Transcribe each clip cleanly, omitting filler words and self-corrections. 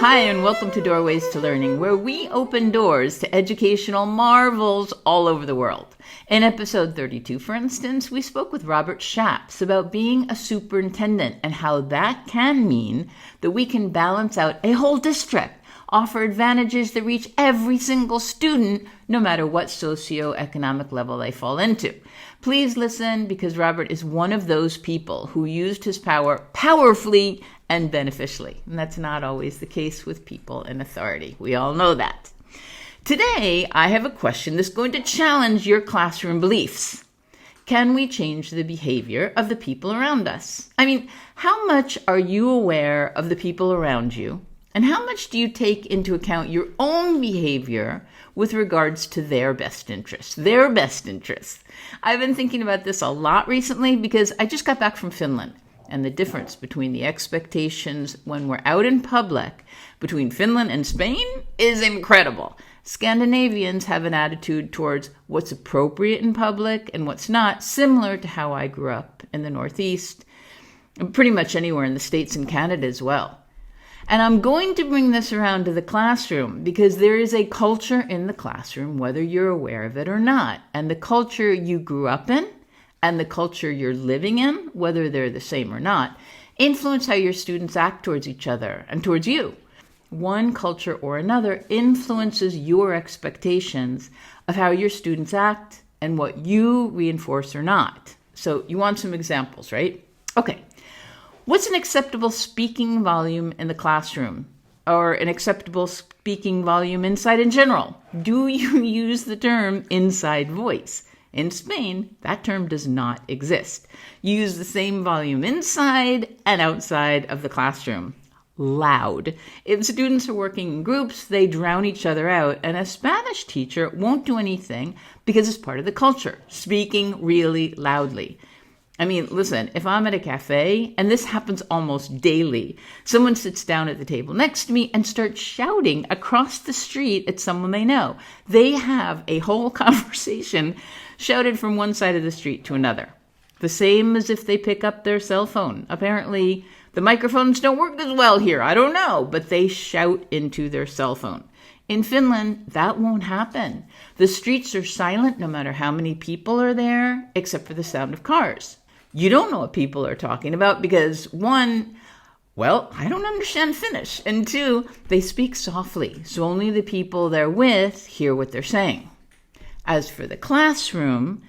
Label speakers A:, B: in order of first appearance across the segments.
A: Hi, and welcome to Doorways to Learning, where we open doors to educational marvels all over the world. In episode 32, for instance, we spoke with Robert Schaps about being a superintendent and how that can mean that we can balance out a whole district, offer advantages that reach every single student, no matter what socioeconomic level they fall into. Please listen, because Robert is one of those people who used his power powerfully and beneficially. And that's not always the case with people in authority. We all know that. Today, I have a question that's going to challenge your classroom beliefs. Can we change the behavior of the people around us? I mean, how much are you aware of the people around you? And how much do you take into account your own behavior with regards to their best interests? Their best interests. I've been thinking about this a lot recently because I just got back from Finland. And the difference between the expectations when we're out in public between Finland and Spain is incredible. Scandanavians have an attitude towards what's appropriate in public and what's not, similar to how I grew up in the Northeast, and pretty much anywhere in the States and Canada as well. And I'm going to bring this around to the classroom because there is a culture in the classroom, whether you're aware of it or not. And the culture you grew up in and the culture you're living in, whether they're the same or not, influence how your students act towards each other and towards you. One culture or another influences your expectations of how your students act and what you reinforce or not. So you want some examples, right? Okay. What's an acceptable speaking volume in the classroom? Or an acceptable speaking volume inside in general? Do you use the term inside voice? In Spain, that term does not exist. You use the same volume inside and outside of the classroom. Loud. If students are working in groups, they drown each other out, and a Spanish teacher won't do anything because it's part of the culture, speaking really loudly. I mean, listen, if I'm at a cafe, and this happens almost daily, someone sits down at the table next to me and starts shouting across the street at someone they know. They have a whole conversation shouted from one side of the street to another. The same as if they pick up their cell phone. Apparently, the microphones don't work as well here. I don't know, but they shout into their cell phone. In Finland, that won't happen. The streets are silent no matter how many people are there, except for the sound of cars. You don't know what people are talking about because, one, well, I don't understand Finnish, and two, they speak softly, so only the people they're with hear what they're saying. As for the classroom,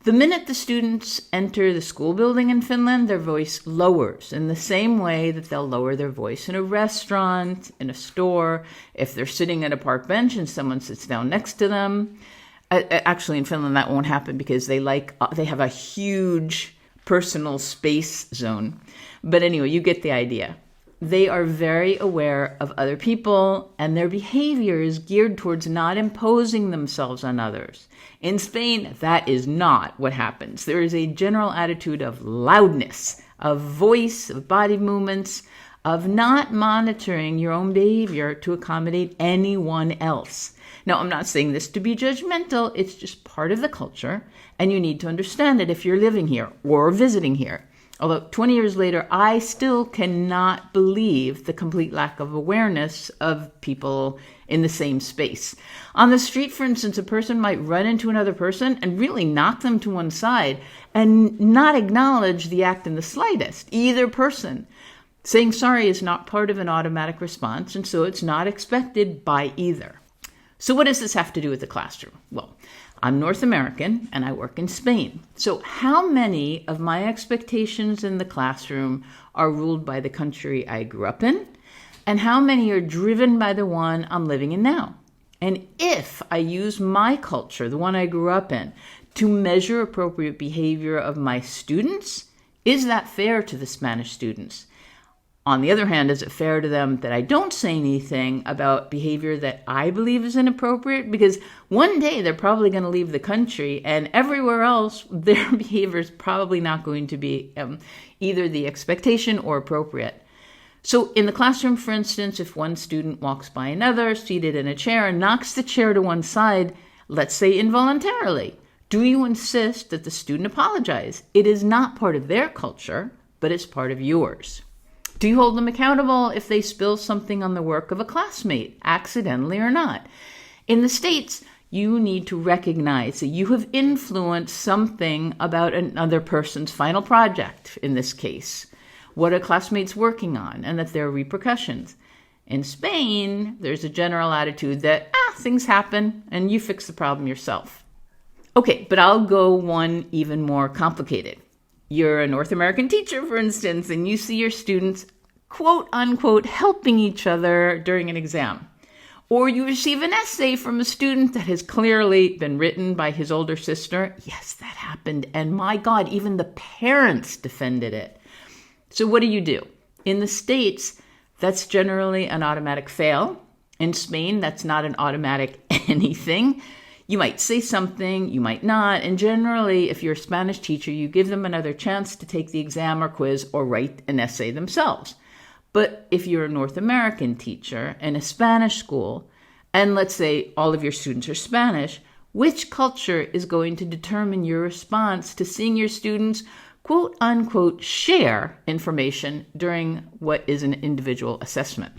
A: the minute the students enter the school building in Finland, their voice lowers in the same way that they'll lower their voice in a restaurant, in a store, if they're sitting at a park bench and someone sits down next to them. Actually, in Finland, that won't happen because they have a huge personal space zone. But anyway, you get the idea. They are very aware of other people, and their behavior is geared towards not imposing themselves on others. In Spain, that is not what happens. There is a general attitude of loudness, of voice, of body movements, of not monitoring your own behavior to accommodate anyone else. Now, I'm not saying this to be judgmental. It's just part of the culture, and you need to understand it if you're living here or visiting here. Although 20 years later, I still cannot believe the complete lack of awareness of people in the same space. On the street, for instance, a person might run into another person and really knock them to one side and not acknowledge the act in the slightest, either person. Saying sorry is not part of an automatic response, and so it's not expected by either. So what does this have to do with the classroom? Well, I'm North American and I work in Spain. So how many of my expectations in the classroom are ruled by the country I grew up in? And how many are driven by the one I'm living in now? And if I use my culture, the one I grew up in, to measure appropriate behavior of my students, is that fair to the Spanish students? On the other hand, is it fair to them that I don't say anything about behavior that I believe is inappropriate? Because one day they're probably going to leave the country, and everywhere else, their behavior is probably not going to be either the expectation or appropriate. So in the classroom, for instance, if one student walks by another seated in a chair and knocks the chair to one side, let's say involuntarily, do you insist that the student apologize? It is not part of their culture, but it's part of yours. Do you hold them accountable if they spill something on the work of a classmate, accidentally or not? In the States, you need to recognize that you have influenced something about another person's final project, in this case, what a classmate's working on, and that there are repercussions. In Spain, there's a general attitude that, things happen, and you fix the problem yourself. Okay, but I'll go one even more complicated. You're a North American teacher, for instance, and you see your students, quote unquote, helping each other during an exam. Or you receive an essay from a student that has clearly been written by his older sister. Yes, that happened. And my God, even the parents defended it. So what do? In the States, that's generally an automatic fail. In Spain, that's not an automatic anything. You might say something, you might not. And generally, if you're a Spanish teacher, you give them another chance to take the exam or quiz or write an essay themselves. But if you're a North American teacher in a Spanish school, and let's say all of your students are Spanish, which culture is going to determine your response to seeing your students, quote unquote, share information during what is an individual assessment?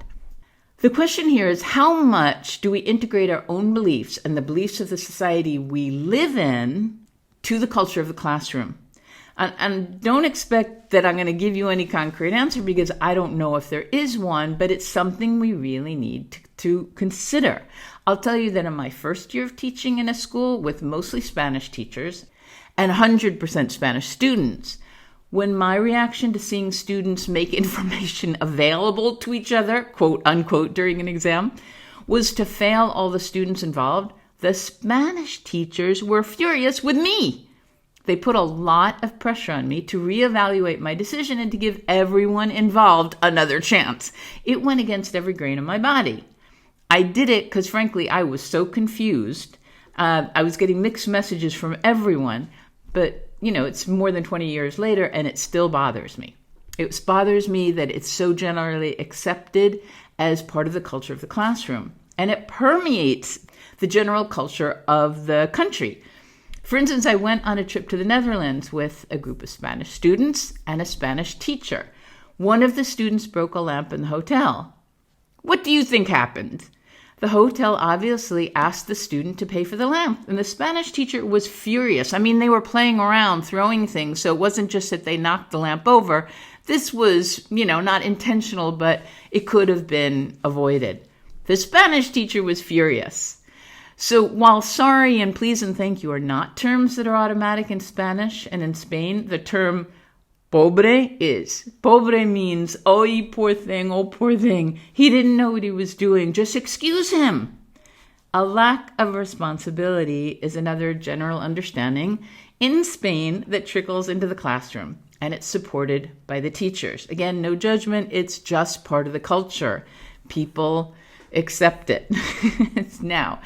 A: The question here is, how much do we integrate our own beliefs and the beliefs of the society we live in to the culture of the classroom? And don't expect that I'm going to give you any concrete answer, because I don't know if there is one, but it's something we really need to consider. I'll tell you that in my first year of teaching in a school with mostly Spanish teachers and 100% Spanish students, when my reaction to seeing students make information available to each other, quote unquote, during an exam, was to fail all the students involved, the Spanish teachers were furious with me. They put a lot of pressure on me to reevaluate my decision and to give everyone involved another chance. It went against every grain of my body. I did it because, frankly, I was so confused. I was getting mixed messages from everyone, but, it's more than 20 years later, and it still bothers me. It bothers me that it's so generally accepted as part of the culture of the classroom, and it permeates the general culture of the country. For instance, I went on a trip to the Netherlands with a group of Spanish students and a Spanish teacher. One of the students broke a lamp in the hotel. What do you think happened? The hotel obviously asked the student to pay for the lamp, and the Spanish teacher was furious. I mean, they were playing around, throwing things, so it wasn't just that they knocked the lamp over. This was, not intentional, but it could have been avoided. The Spanish teacher was furious. So while sorry and please and thank you are not terms that are automatic in Spanish and in Spain, the term pobre is. Pobre means, oh, you poor thing, oh, poor thing. He didn't know what he was doing. Just excuse him. A lack of responsibility is another general understanding in Spain that trickles into the classroom, and it's supported by the teachers. Again, no judgment. It's just part of the culture. People accept it. Now,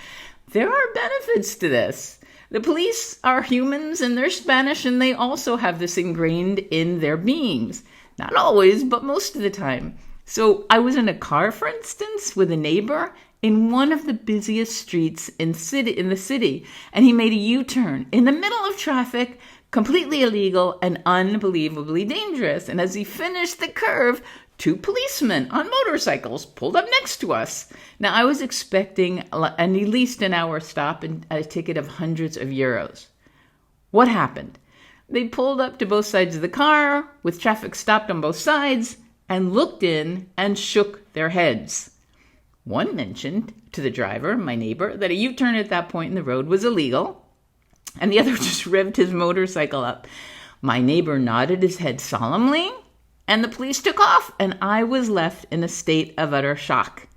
A: there are benefits to this. The police are humans and they're Spanish, and they also have this ingrained in their beings. Not always, but most of the time. So I was in a car, for instance, with a neighbor in one of the busiest streets in the city, and he made a U-turn in the middle of traffic, completely illegal and unbelievably dangerous. And as he finished the curve, 2 policemen on motorcycles pulled up next to us. Now, I was expecting at least an hour stop and a ticket of hundreds of euros. What happened? They pulled up to both sides of the car with traffic stopped on both sides and looked in and shook their heads. One mentioned to the driver, my neighbor, that a U-turn at that point in the road was illegal, and the other just revved his motorcycle up. My neighbor nodded his head solemnly, and the police took off, and I was left in a state of utter shock.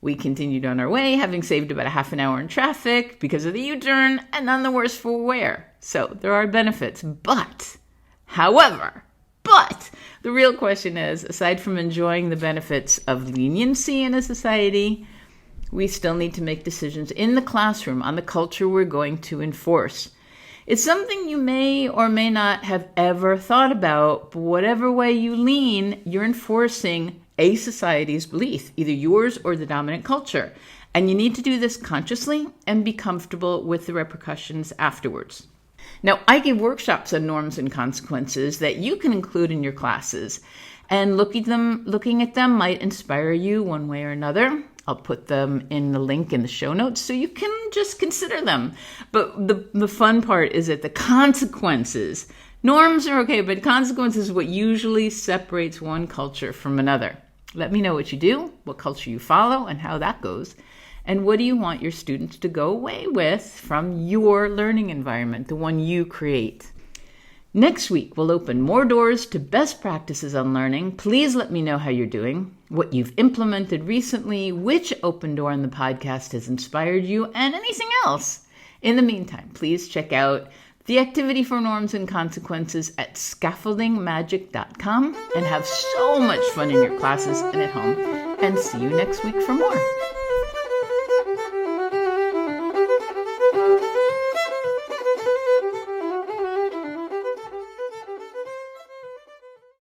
A: We continued on our way, having saved about a half an hour in traffic because of the U-turn, and none the worse for wear. So there are benefits. But the real question is, aside from enjoying the benefits of leniency in a society, we still need to make decisions in the classroom on the culture we're going to enforce. It's something you may or may not have ever thought about, but whatever way you lean, you're enforcing a society's belief, either yours or the dominant culture. And you need to do this consciously and be comfortable with the repercussions afterwards. Now, I give workshops on norms and consequences that you can include in your classes. And looking at them might inspire you one way or another. I'll put them in the link in the show notes so you can just consider them. But the fun part is that the consequences, norms are okay, but consequences is what usually separates one culture from another. Let me know what you do, what culture you follow, and how that goes. And what do you want your students to go away with from your learning environment, the one you create? Next week, we'll open more doors to best practices on learning. Please let me know how you're doing, what you've implemented recently, which open door in the podcast has inspired you, and anything else. In the meantime, please check out the Activity for Norms and Consequences at scaffoldingmagic.com and have so much fun in your classes and at home. And see you next week for more.